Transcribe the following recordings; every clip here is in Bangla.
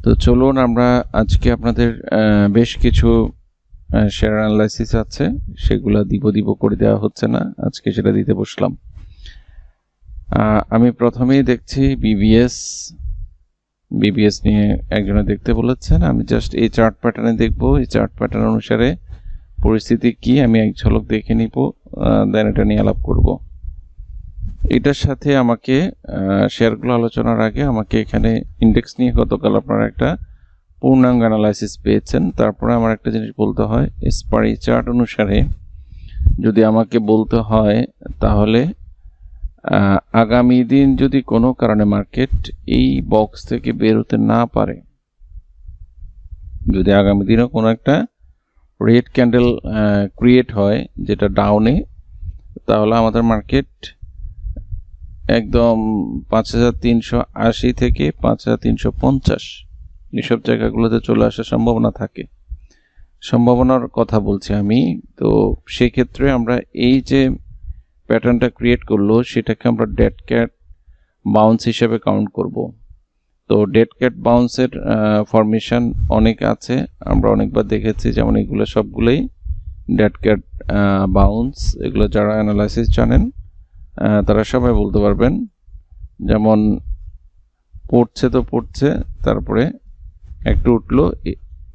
তো চলুন আমরা আজকে আপনাদের বেশ কিছু শেয়ার অ্যানালাইসিস আছে, সেগুলো দিব করে দেওয়া হচ্ছে না, আজকে সেটা দিতে বসলাম। আমি প্রথমেই দেখছি বিবিএস নিয়ে একজনে দেখতে বলেছেন। আমি জাস্ট এই চার্ট প্যাটার্নে দেখব, এই চার্ট প্যাটার্ন অনুসারে পরিস্থিতি কি আমি এক ঝলক দেখে নিব, দেন এটা নিয়ে আলাপ করব। এটার সাথে আমাকে শেয়ারগুলো আলোচনার আগে আমাকে এখানে ইন্ডেক্স নিয়ে গতকাল আপনারা একটা পূর্ণাঙ্গ অ্যানালাইসিস পেয়েছেন। তারপরে আমার একটা জিনিস বলতে হয়, এসপারি চার্ট অনুসারে যদি আমাকে বলতে হয় তাহলে আগামী দিন যদি কোনো কারণে মার্কেট এই বক্স থেকে বের হতে না পারে, যদি আগামী দিনও কোনো একটা রেড ক্যান্ডেল ক্রিয়েট হয় যেটা ডাউনে, তাহলে আমাদের মার্কেট একদম 5380 থেকে 5350 এসব জায়গাগুলোতে চলে আসার সম্ভাবনা থাকে। সম্ভাবনার কথা বলছি আমি। তো সেই ক্ষেত্রে আমরা এই যে প্যাটার্নটা ক্রিয়েট করলো সেটাকে আমরা ডেড ক্যাট বাউন্স হিসেবে কাউন্ট করব। তো ডেড ক্যাট বাউন্সের ফরমেশন অনেক আছে, আমরা অনেকবার দেখেছি, যেমন এগুলো সবগুলোই ডেড ক্যাট বাউন্স। এগুলো যারা অ্যানালাইসিস জানেন তারা সবাই বলতে পারবেন। যেমন পড়ছে তো পড়ছে, তারপরে একটু উঠলো,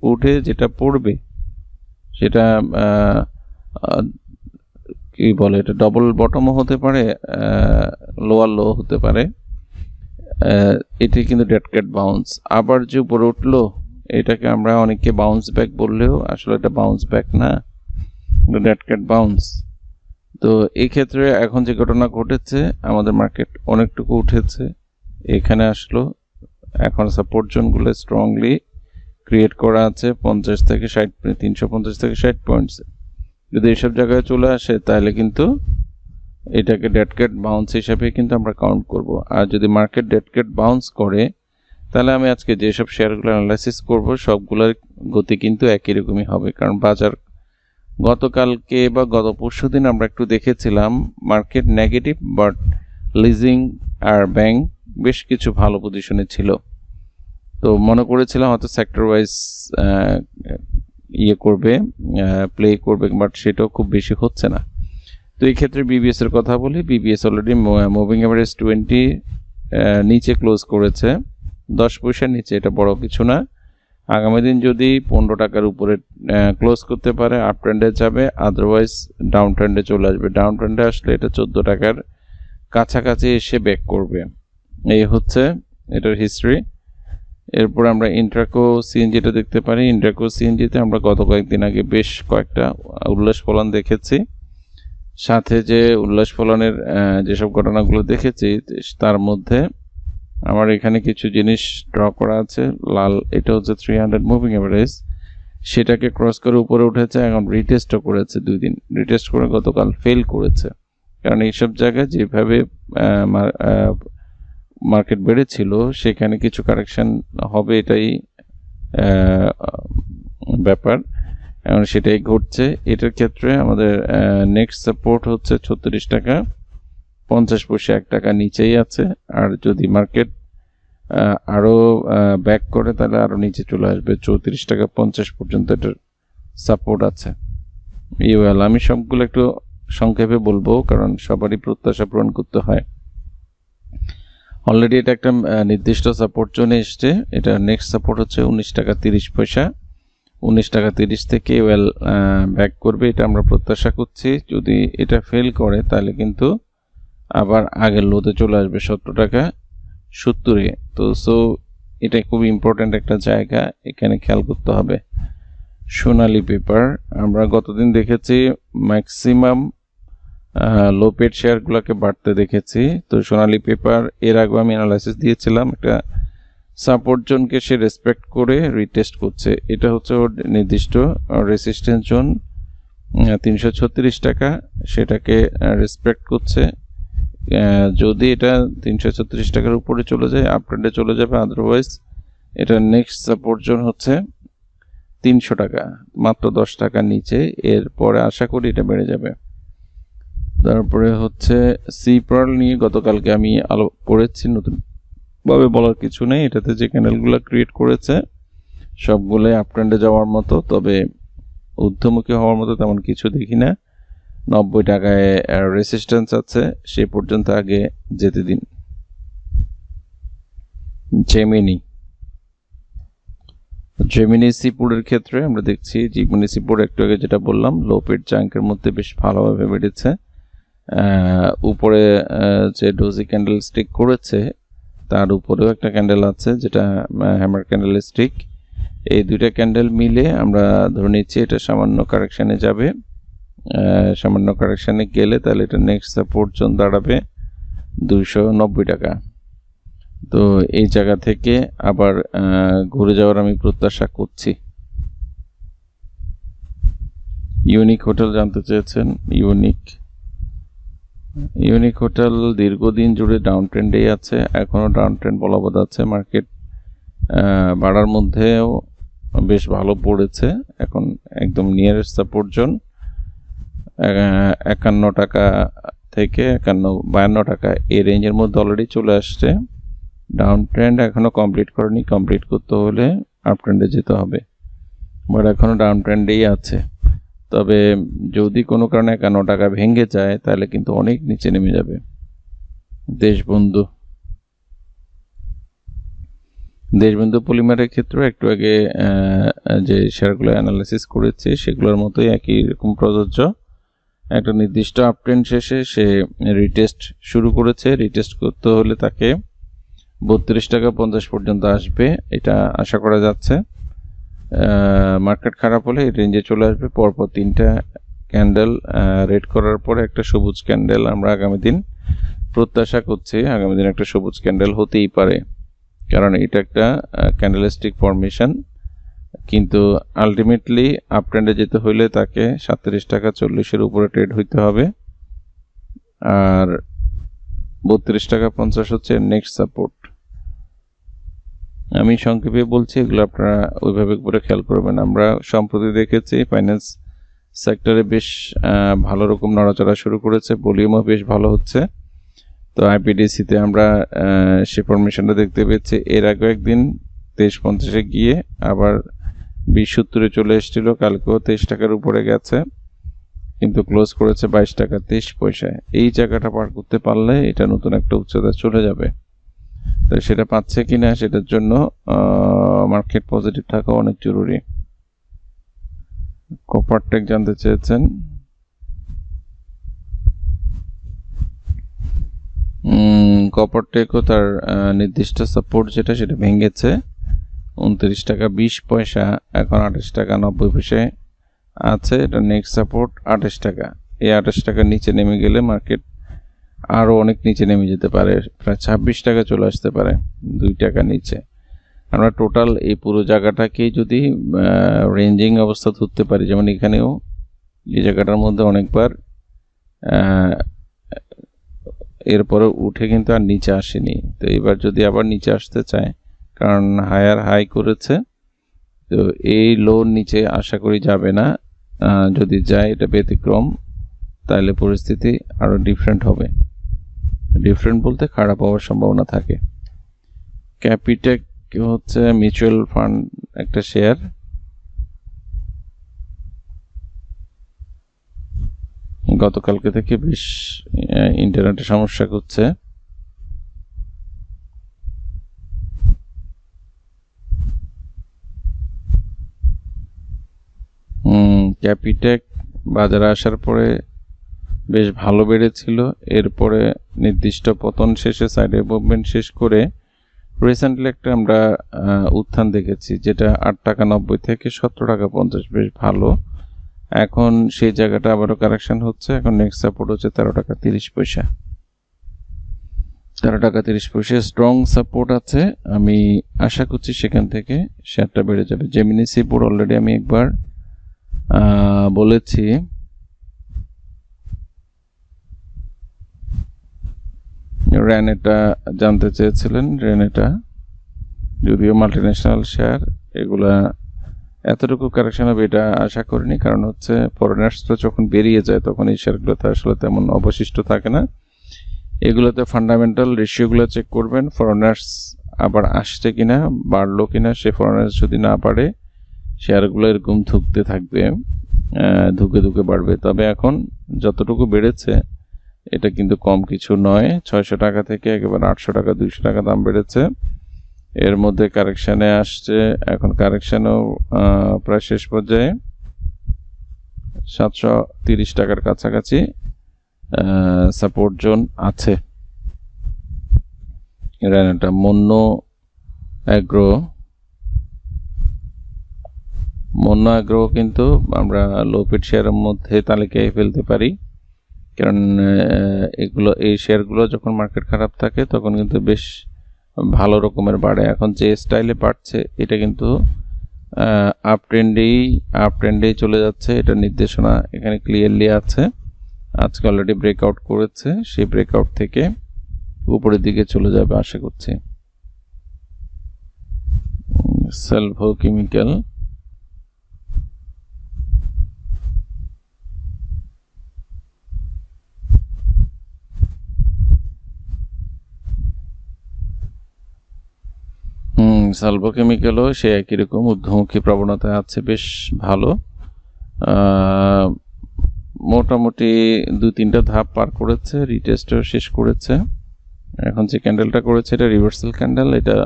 উঠে যেটা পড়বে সেটা কি বলে, এটা ডবল বটমও হতে পারে, লোয়ার লো হতে পারে। এটি কিন্তু ডেড ক্যাট বাউন্স। আবার যে উপরে উঠলো এটাকে আমরা অনেকে বাউন্স ব্যাক বললেও আসলে এটা বাউন্স ব্যাক না, ডেড ক্যাট বাউন্স। তো এই ক্ষেত্রে এখন যে ঘটনা ঘটেছে, আমাদের মার্কেট অনেকটুকু উঠেছে, এখানে আসলো। এখন সাপোর্ট জোনগুলো স্ট্রংলি ক্রিয়েট করা আছে 50 থেকে 60, 350 থেকে 60 পয়েন্টস। যদি এইসব জায়গায় চলে আসে তাহলে কিন্তু এটাকে ডেড ক্যাট বাউন্স হিসাবে কিন্তু আমরা কাউন্ট করব। আর যদি মার্কেট ডেড ক্যাট বাউন্স করে তাহলে আমি আজকে যেসব শেয়ারগুলো অ্যানালাইসিস করব সবগুলোর গতি কিন্তু একই রকমই হবে। কারণ বাজার গতকালকে বা গত পরশু দিন আমরা একটু দেখেছিলাম মার্কেট নেগেটিভ, বাট লিজিং আর ব্যাংক বেশ কিছু ভালো পজিশনে ছিল। তো মনে করেছিলাম হয়তো সেক্টর ওয়াইজ প্লে করবে, বাট সেটাও খুব বেশি হচ্ছে না। তো এই ক্ষেত্রে বিবিএস এর কথা বলি। বিবিএস অলরেডি মুভিং এভারেজ 20 নিচে ক্লোজ করেছে, 10 পয়সার নিচে, এটা বড় কিছু না। আগামী দিন যদি 15 টাকার উপরে ক্লোজ করতে পারে আপ ট্রেন্ডে যাবে, আদারওয়াইজ ডাউন ট্রেন্ডে চলে আসবে। ডাউন ট্রেন্ডে আসলে এটা 14 টাকার কাছাকাছি এসে ব্যাক করবে। এই হচ্ছে এটার হিস্ট্রি। এরপর আমরা ইন্ট্রাকো সিএনজিটা দেখতে পারি। ইন্ট্রাকো সিএনজিতে আমরা গত কয়েকদিন আগে বেশ কয়েকটা উল্লাস ফলন দেখেছি। সাথে যে উল্লাস ফলনের যেসব ঘটনাগুলো দেখেছি তার মধ্যে আমার এখানে কিছু জিনিস ড্র করা আছে। লাল, এটা হচ্ছে 300 মুভিং এভারেজ, সেটাকে ক্রস করে উপরে উঠেছে, এখন রিটেস্টও করেছে 2 দিন, রিটেস্ট করে গতকাল ফেল করেছে। কারণ এইসব জায়গায় যেভাবে মার্কেট বেড়েছিল সেখানে কিছু কারেকশন হবে, এটাই ব্যাপার, এখন সেটাই ঘটছে। এটার ক্ষেত্রে আমাদের নেক্সট সাপোর্ট হচ্ছে 36 টাকা 50 পয়সা, 1 টাকা নিচেই আছে। আর যদি মার্কেট আরো ব্যাক করে তাহলে আরো নিচে চলে আসবে, 34 টাকা 50 পর্যন্ত এটার সাপোর্ট আছে। আমি সবগুলো একটু সংক্ষেপে বলবো কারণ সবারই প্রত্যাশা পূরণ করতে হয়। অলরেডি এটা একটা নির্দিষ্ট সাপোর্ট জোনে এসছে। এটা নেক্সট সাপোর্ট হচ্ছে 19 টাকা 30 পয়সা। 19 টাকা 30 থেকে ব্যাক করবে, এটা আমরা প্রত্যাশা করছি। যদি এটা ফেল করে তাহলে কিন্তু আবার আগের লোতে চলে আসবে 17 টাকা 70-এ। তো এটা খুব ইম্পর্টেন্ট একটা জায়গা, এখানে খেয়াল করতে হবে। সোনালী পেপার আমরা গতদিন দেখেছি ম্যাক্সিমাম লো পেড শেয়ারগুলোকে বাড়তে দেখেছি। তো সোনালী পেপার এর আগে আমি অ্যানালাইসিস দিয়েছিলাম, একটা সাপোর্ট জোনকে সে রেসপেক্ট করে রিটেস্ট করছে। এটা হচ্ছে ওর নির্দিষ্ট রেসিস্ট্যান্স জোন 336 টাকা, সেটাকে রেসপেক্ট করছে। যদি এটা 336 টাকার উপরে চলে যায় আপ ট্রেন্ডে চলে যাবে, আদারওয়াইজ এটা নেক্সট সাপোর্ট জোন হচ্ছে 300 টাকা, মাত্র 10 টাকা নিচে। এরপরে আশা করি এটা বেড়ে যাবে। তারপরে হচ্ছে সি পার্ল নিয়ে গতকালকে আমি আলো করেছি, নতুন ভাবে বলার কিছু নেই, এটাতে যে ক্যান্ডেলগুলো ক্রিয়েট করেছে সবগুলোই আপ ট্রেন্ডে যাওয়ার মতো, তবে ঊর্ধ্বমুখী হওয়ার মতো তেমন কিছু দেখি না। 90 টাকায় রেসিস্ট্যান্স আছে, সে পর্যন্ত আগে যেতে দিন। জেমিনি সিপুরের ক্ষেত্রে আমরা দেখছি জেমিনি সিপুর একটু আগে যেটা বললাম লো পেড চাঙ্কের মধ্যে বেশ ভালোভাবে বেড়েছে। উপরে যে ডোজি ক্যান্ডেল স্টিক করেছে তার উপরেও একটা ক্যান্ডেল আছে যেটা হ্যামার ক্যান্ডেল স্টিক। এই দুইটা ক্যান্ডেল মিলে আমরা ধরে নিচ্ছি এটা সামান্য কারেকশানে যাবে। সামান্য কারেকশানে গেলে তাহলে এটা নেক্সট সাপোর্ট জোন দাঁড়াবে 290 টাকা। তো এই জায়গা থেকে আবার ঘুরে যাওয়ার আমি প্রত্যাশা করছি। ইউনিক হোটেল জানতে চেয়েছেন। ইউনিক হোটেল দীর্ঘদিন জুড়ে ডাউন ট্রেন্ডেই আছে, এখনো ডাউন ট্রেন্ড বলবৎ আছে। মার্কেট বাড়ার মধ্যেও বেশ ভালো পড়েছে, এখন একদম নিয়ারেস্ট সাপোর্ট জোন 51 টাকা থেকে 52 টাকা এই রেঞ্জের মধ্যে অলরেডি চলে আসছে। ডাউন ট্রেন্ড এখনো কমপ্লিট করেনি, কমপ্লিট করতে হলে আপ ট্রেন্ডে যেতে হবে, বাট এখনো ডাউন ট্রেন্ডেই আছে। তবে যদি কোনো কারণে 51 টাকা ভেঙে যায় তাহলে কিন্তু অনেক নিচে নেমে যাবে। দেশবন্ধু পলিমারের ক্ষেত্রে একটু আগে যে শেয়ারগুলো অ্যানালাইসিস করেছে সেগুলোর মতোই একই রকম প্রযোজ্য। একটা নির্দিষ্ট আপ ট্রেন্ড শেষে সে রিটেস্ট শুরু করেছে, রিটেস্ট করতে হলে তাকে 32 টাকা 50 পর্যন্ত আসবে, এটা আশা করা যাচ্ছে। মার্কেট খারাপ হলে এই রেঞ্জে চলে আসবে। পরপর 3টা ক্যান্ডেল রেড করার পরে একটা সবুজ ক্যান্ডেল আমরা আগামী দিন প্রত্যাশা করছি। আগামী দিন একটা সবুজ ক্যান্ডেল হতেই পারে, কারণ এটা একটা ক্যান্ডেলস্টিক ফরমেশন, কিন্তু আলটিমেটলি আপ ট্রেন্ডে যেতে হইলে তাকে 37 টাকা 40-এর উপরে ট্রেড হইতে হবে, আর 32 টাকা 50 হচ্ছে নেক্সট সাপোর্ট। আমি সংক্ষেপে বলছি, এগুলো আপনারা ওইভাবে করে খেয়াল করবেন। আমরা সম্প্রতি দেখেছি ফাইন্যান্স সেক্টরে বেশ ভালো রকম নড়াচড়া শুরু করেছে, ভলিউমও বেশ ভালো হচ্ছে। তো আইপিডিসিতে আমরা সে ফরমেশনটা দেখতে পেয়েছি। এর আগে একদিন 23.50-এ গিয়ে আবার 20.70-এ চলে এসেছিল, কালকেও 23 টাকার উপরে গেছে, কিন্তু ক্লোজ করেছে 22 টাকা 23 পয়সায়। এই জায়গাটা পার করতে পারলে এটা নতুন একটা উচ্চতা চলে যাবে। তো সেটা পাচ্ছে কিনা সেটার জন্য মার্কেট পজিটিভ থাকা অনেক জরুরি। কপারটেক জানতে চেয়েছেন। কপারটেকও তার নির্দিষ্ট সাপোর্ট যেটা সেটা ভেঙেছে 29 টাকা 20 পয়সা, এখন 28 টাকা 90 পয়সায় আছে। এটা নেক্সট সাপোর্ট 28 টাকা। এই 28 টাকার নিচে নেমে গেলে মার্কেট আরও অনেক নিচে নেমে যেতে পারে, প্রায় 26 টাকা চলে আসতে পারে, 2 টাকা নিচে। আমরা টোটাল এই পুরো জায়গাটাকেই যদি রেঞ্জিং অবস্থা ধরতে পারি, যেমন এখানেও এই জায়গাটার মধ্যে অনেকবার এরপরে উঠে কিন্তু আর নিচে আসেনি। তো এবার যদি আবার নিচে আসতে চায়, কারণ হায়ার হাই করেছে, তো এই লোর নিচে আশা করি যাবে না। যদি যায় এটা ব্যতিক্রম, তাহলে পরিস্থিতি আরও ডিফারেন্ট হবে। ডিফারেন্ট বলতে খারাপ হওয়ার সম্ভাবনা থাকে। ক্যাপিটেক হচ্ছে মিউচুয়াল ফান্ড একটা শেয়ার। গতকালকে থেকে বেশ ইন্টারনেটে সমস্যা করছে। ক্যাপিটেক বাজারে আসার পরে বেশ ভালো বেড়েছিল, এরপরে নির্দিষ্ট পতন শেষে সাইডে মুভমেন্ট শেষ করে রিসেন্টলি একটা আমরা উত্থান দেখেছি, যেটা 8 টাকা 90 থেকে 17 টাকা 50, বেশ ভালো। এখন সেই জায়গাটা আবারও কারেকশন হচ্ছে। এখন নেক্সট সাপোর্ট হচ্ছে 13 টাকা 30 পয়সা। 13 টাকা 30 পয়সা স্ট্রং সাপোর্ট আছে, আমি আশা করছি সেখান থেকে শেয়ারটা বেড়ে যাবে। জেমিনি সিপুর অলরেডি আমি একবার বলেছি। রেনেটা জানতে চেয়েছিলেন। রেনেটা যদিও মাল্টিন্যাশনাল শেয়ার, এগুলা এতটুকু কারেকশন হবে এটা আশা করিনি, কারণ হচ্ছে ফরেনার্সরা যখন বেরিয়ে যায় তখন এই শেয়ারগুলোতে আসলে তেমন অবশিষ্ট থাকে না। এগুলোতে ফান্ডামেন্টাল রেশিওগুলো চেক করবেন, ফরেনার্স আবার আসছে কিনা, বাড়লো কিনা। সে ফরেনার্স যদি না পারে শেয়ারগুলো এরকম ধুকতে থাকবে, ধুকে ধুকে বাড়বে। তবে এখন যতটুকু বেড়েছে এটা কিন্তু কম কিছু নয়, 600 টাকা থেকে একেবারে 800 টাকা 200 টাকা দাম বেড়েছে। এর মধ্যে কারেকশানে আসছে, এখন কারেকশানও প্রায় শেষ পর্যায়ে, 730 টাকার কাছাকাছি সাপোর্ট জোন আছে। এটা মন্য অ্যাগ্রো কিন্তু আমরা লো পিট শেয়ারের মধ্যে তালিকায় ফেলতে পারি, কারণ এই শেয়ারগুলো যখন মার্কেট খারাপ থাকে তখন কিন্তু বেশ ভালো রকমের বাড়ে। এখন যে স্টাইলে বাড়ছে এটা কিন্তু আপ ট্রেন্ডেই চলে যাচ্ছে, এটা নির্দেশনা এখানে ক্লিয়ারলি আছে। আজকে অলরেডি ব্রেকআউট করেছে, সেই ব্রেকআউট থেকে উপরের দিকে চলে যাবে আশা করছি। সেলভো কেমিক্যাল, সালভো কেমিক্যালও সে একই রকম ঊর্ধ্বমুখী প্রবণতা আছে, বেশ ভালো। মোটামুটি 2-3টা ধাপ পার করেছে, রিটেস্টও শেষ করেছে। এখন যে ক্যান্ডেলটা করেছে এটা রিভার্সাল ক্যান্ডেল, এটা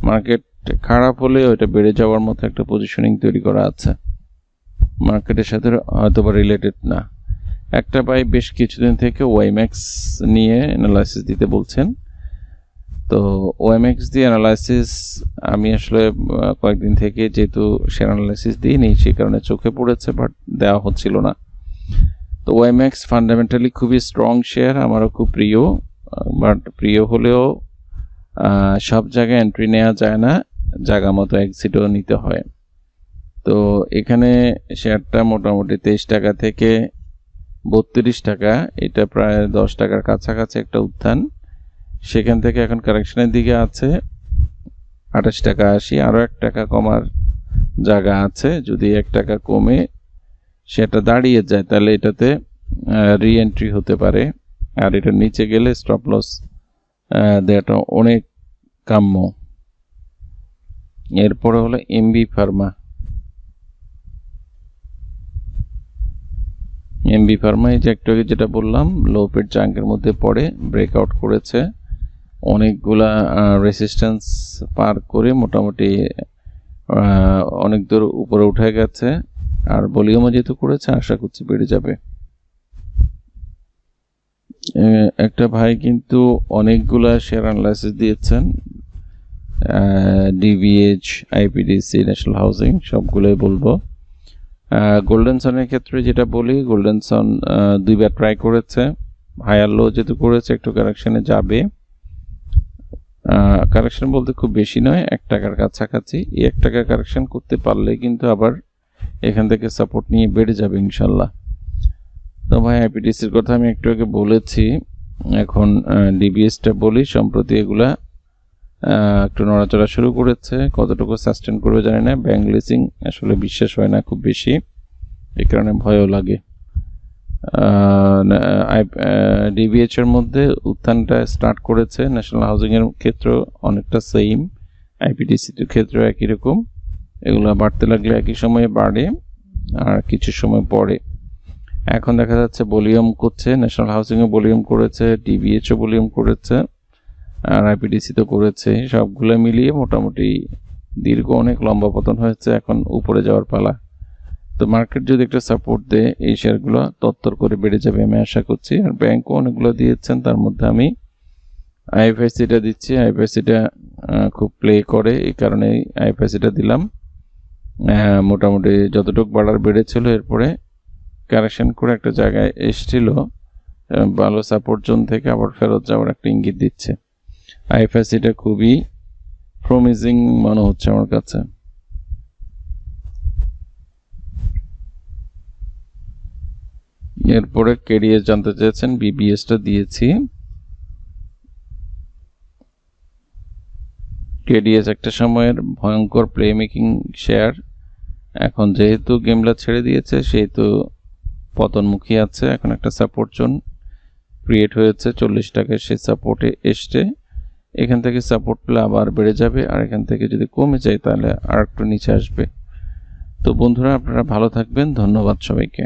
মার্কেট খারাপ হলে ওইটা বেড়ে যাওয়ার মতো একটা পজিশনিং তৈরি করা আছে, মার্কেটের সাথে হয়তো বা রিলেটেড না। একটা ভাই বেশ কিছুদিন থেকে ওয়াইম্যাক্স নিয়ে অ্যানালাইসিস দিতে বলছেন, তো ওএমএক্স দিয়ে অ্যানালাইসিস আমি আসলে কয়েকদিন থেকে যেহেতু শেয়ার অ্যানালাইসিস দিইনি সেই কারণে চোখে পড়েছে, বাট দেওয়া হচ্ছিল না। তো ওএমএক্স ফান্ডামেন্টালি খুবই স্ট্রং শেয়ার, আমারও খুব প্রিয়, বাট প্রিয় হলেও সব জায়গায় এন্ট্রি নেওয়া যায় না, জায়গা মতো এক্সিটও নিতে হয়। তো এখানে শেয়ারটা মোটামুটি 23 টাকা থেকে 32 টাকা, এটা প্রায় 10 টাকার কাছাকাছি একটা উত্থান। সেখান থেকে এখন কারেকশনের দিকে আছে 28 টাকা 80, আরও 1 টাকা কমার জায়গা আছে। যদি 1 টাকা কমে সেটা দাঁড়িয়ে যায় তাহলে এটাতে রি এন্ট্রি হতে পারে, আর এটা নিচে গেলে স্টপ লস দেওয়াটা অনেক কাম্য। এরপরে হলো এমবি ফার্মা। এই যে একটু আগে যেটা বললাম লো পিট জাঙ্কের মধ্যে পড়ে ব্রেকআউট করেছে, অনেকগুলা রেসিস্ট্যান্স পার করে মোটামুটি অনেক দূর উপরে উঠে গেছে, আর ভলিউমও যেহেতু করেছে আশা করছি বেড়ে যাবে। একটা ভাই কিন্তু অনেকগুলা শেয়ার অ্যানালাইসিস দিয়েছেন, ডিভিএইচ, আইপিডিসি, ন্যাশনাল হাউজিং সবগুলোই বলবো। গোল্ডেন সনের ক্ষেত্রে যেটা বলি, গোল্ডেন সন 2বার ট্রাই করেছে, হায়ার লো যেহেতু করেছে একটু কারেকশনে যাবে। কারেকশন বলতে খুব বেশি নয়, 1 টাকার কাছাকাছি। এই 1 টাকা কারেকশন করতে পারলে কিন্তু আবার এখান থেকে সাপোর্ট নিয়ে বেড়ে যাবে ইনশাল্লাহ। তো ভাই আইপিডিসির কথা আমি একটু আগে বলেছি, এখন ডিবিএসটা বলি। সম্প্রতি এগুলা একটু নড়াচড়া শুরু করেছে, কতটুকু সাস্টেন করবে জানি না। ব্যাংক লিজিং আসলে বিশ্বাস হয় না খুব বেশি, এই কারণে ভয়ও লাগে। ডিবিএইচ এর মধ্যে উত্থানটা স্টার্ট করেছে, ন্যাশনাল হাউজিং এর ক্ষেত্রে অনেকটা সেম, আইপিডিসির ক্ষেত্রে একই রকম। এগুলো বাড়তে লাগলে একই সময়ে বাড়ে আর কিছু সময় পরে। এখন দেখা যাচ্ছে ভলিউম করছে, ন্যাশনাল হাউজিং এ ভলিউম করেছে, ডিবিএইচ ও ভলিউম করেছে, আর আইপিডিসি তো করেছে। সবগুলো মিলিয়ে মোটামুটি দীর্ঘ অনেক লম্বা পতন হয়েছে, এখন উপরে যাওয়ার পালা। তো মার্কেট যদি একটা সাপোর্ট দেয় এই শেয়ারগুলো তত্তর করে বেড়ে যাবে আমি আশা করছি। আর ব্যাংকও অনেকগুলো দিয়েছেন, তার মধ্যে আমি আইএফআইসিটা দিচ্ছি। আইএফআইসিটা খুব প্লে করে, এই কারণে আইএফআইসিটা দিলাম। মোটামুটি যতটুকু বাড়ার বেড়েছিল, এরপরে কারেকশন করে একটা জায়গায় এসছিল, ভালো সাপোর্ট জোন থেকে আবার ফেরত যাওয়ার একটা ইঙ্গিত দিচ্ছে। আইএফআইসিটা খুবই প্রমিজিং মনে হচ্ছে আমার কাছে। এরপরে কেডিএস জানতে চেয়েছেন, বিবিএসটা দিয়েছি। কেডিএস একটা সময়ের ভয়ঙ্কর প্লে মেকিং শেয়ার, এখন যেহেতু গেমলা ছেড়ে দিয়েছে সেহেতু পতনমুখী আছে। এখন একটা সাপোর্ট জোন ক্রিয়েট হয়েছে 40 টাকায়, সে সাপোর্টে এসছে। এখান থেকে সাপোর্ট পেলে আবার বেড়ে যাবে, আর এখান থেকে যদি কমে যায় তাহলে আর একটু নিচে আসবে। তো বন্ধুরা, আপনারা ভালো থাকবেন। ধন্যবাদ সবাইকে।